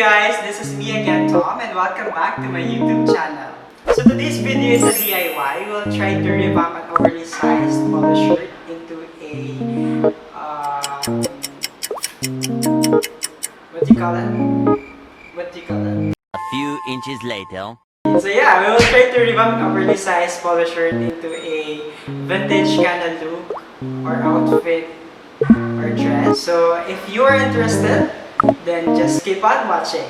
guys, this is me again, Tom, and welcome back to my YouTube channel. So today's video is a DIY. We'll try to revamp an overly sized polo shirt into a what do you call it? A few inches later. So yeah, we will try to revamp an overly sized polo shirt into a vintage kind of look or outfit or dress. So if you are interested, then just keep on watching.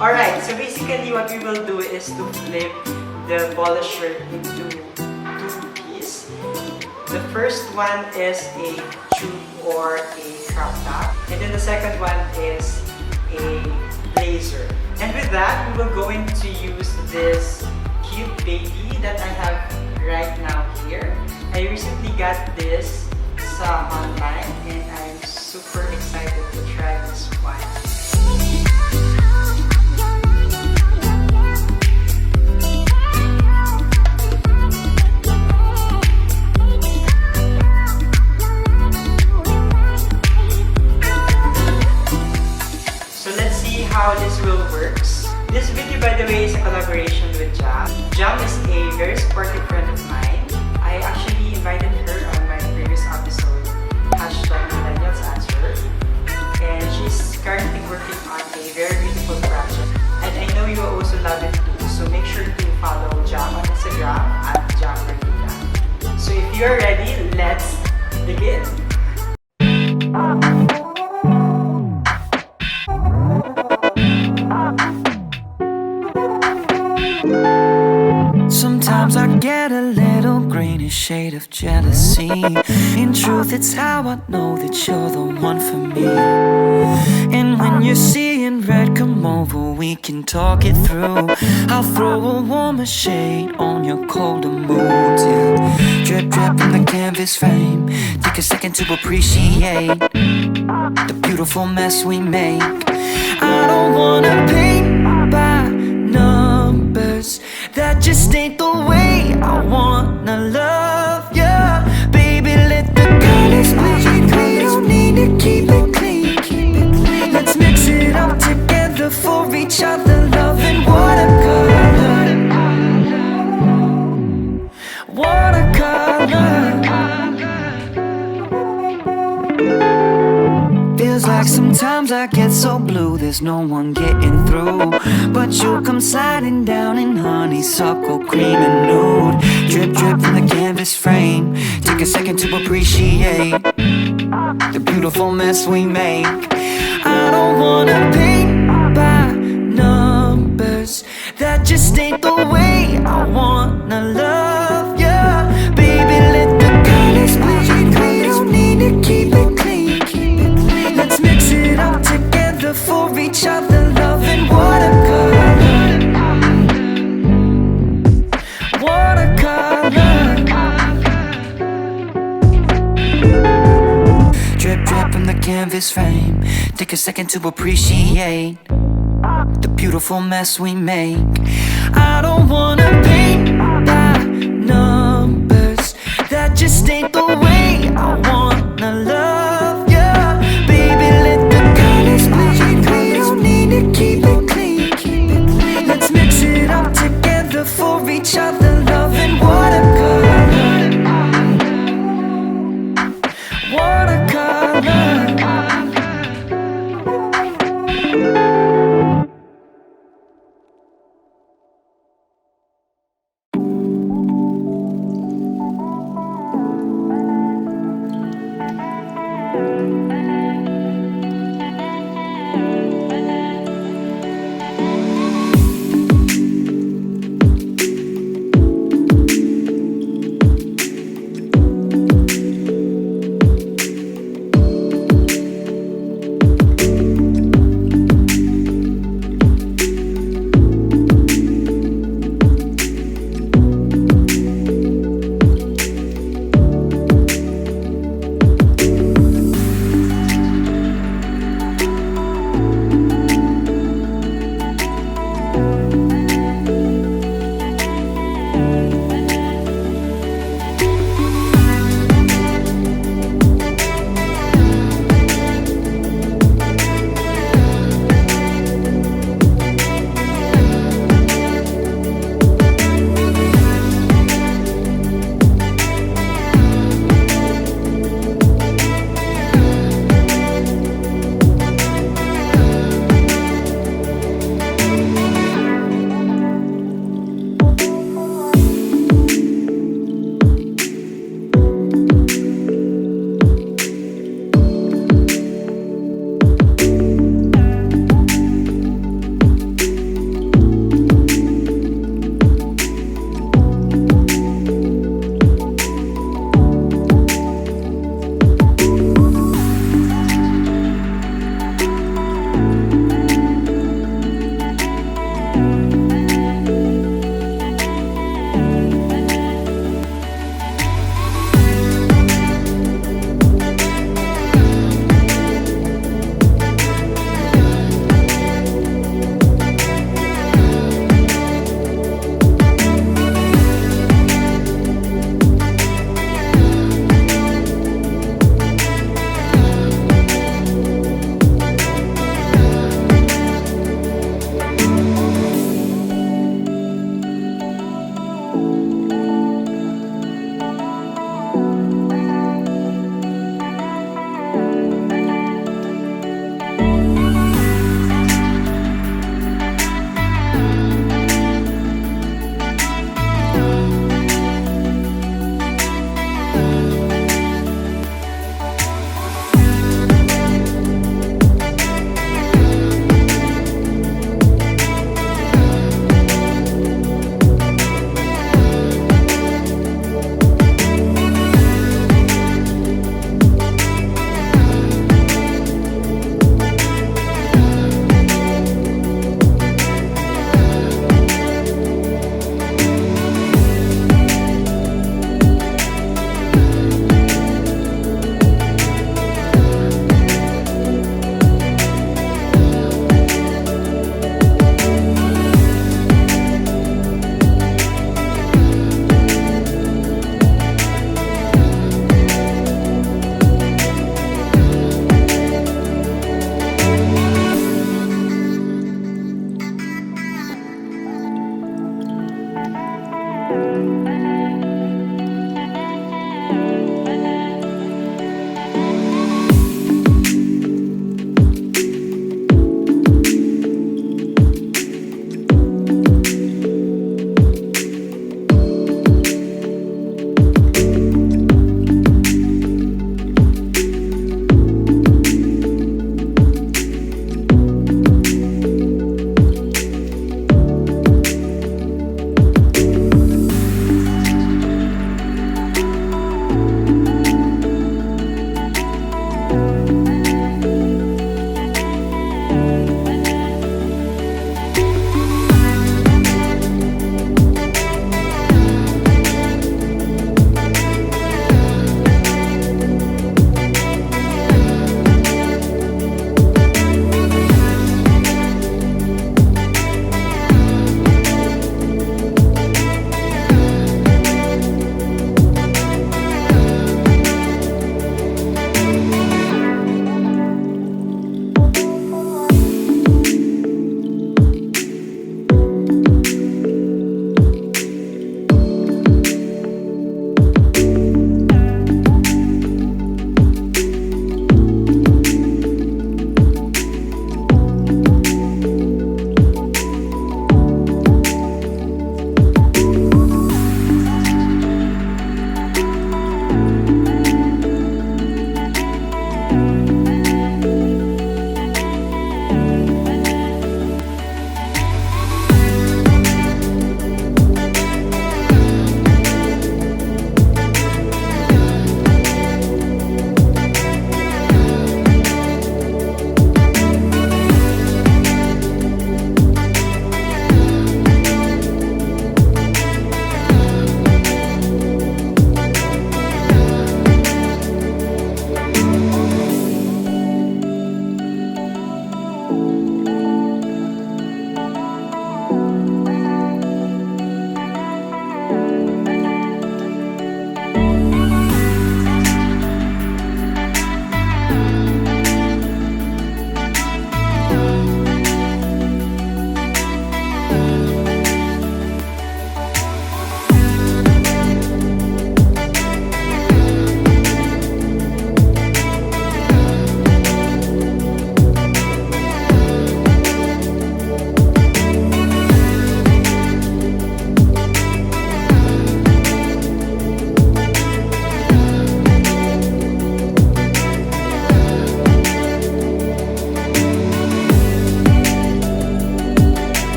Alright, so basically what we will do is to flip the polo shirt into two pieces. The first one is a tube or a crop top, and then the second one is a blazer. And with that, we will going to use this cute baby that I have right now here. I recently got this online and I'm super excited to try this one. How this will works. This video, by the way, is a collaboration with Jam. Jam is a very supportive friend of mine. I actually invited her on my previous episode, #millennialsanswer, and she's currently working on a very beautiful project. And I know you will also love it too, so make sure to follow Jam on Instagram at @JamRedita. So if you're ready, let's begin. Sometimes I get a little greenish shade of jealousy. In truth, it's how I know that you're the one for me. And when you're seeing red, come over, we can talk it through. I'll throw a warmer shade on your colder moods, yeah. Drip, drip from the canvas frame. Take a second to appreciate the beautiful mess we make. I don't wanna paint by numbers. That just ain't the way I wanna love ya. Baby, let the colors bleed. We don't need to keep it clean. Let's mix it up together for each other. Loving watercolor. Watercolor. Feels like sometimes I get so blue, there's no one getting through. But you come sliding down in honeysuckle, cream and nude. Drip, drip from the canvas frame. Take a second to appreciate the beautiful mess we make. I don't wanna paint by numbers. That just ain't the way I wanna love ya. Baby, let the colors bleed. We don't need to keep it clean. Let's mix it up together for each other. Loving watercolor. Watercolor. Drip, drip from the canvas frame. Take a second to appreciate the beautiful mess we make. I don't wanna paint by numbers. That just ain't the way I wanna love ya. Baby, let the colors bleed. We don't need to keep it clean. Let's mix it up together for each other. Loving watercolor. Watercolor.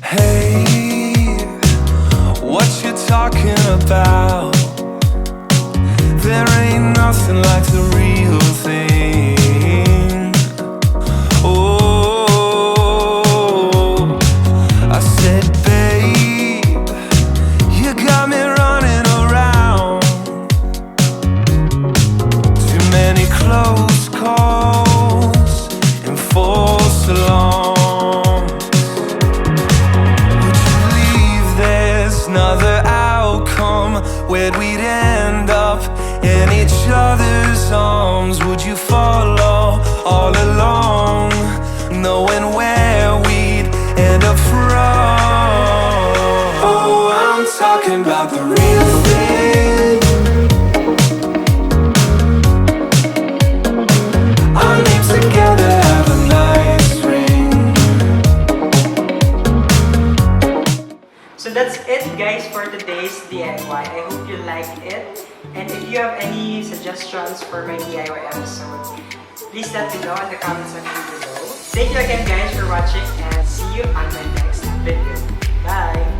Hey, what you talking about? There ain't nothing like the real thing. Oh, I said, babe, you got me running around. Too many close calls and false alarms. Would you leave? There's another outcome. Where'd we end up? In each other's arms. Would you follow all along, knowing where we'd end up from? Oh, I'm talking about the real thing. Our names together have a nice ring. So that's it guys for today's DIY. I hope you liked it. And if you have any suggestions for my DIY episode, please let me know in the comment section below. Thank you again guys for watching and see you on my next video. Bye!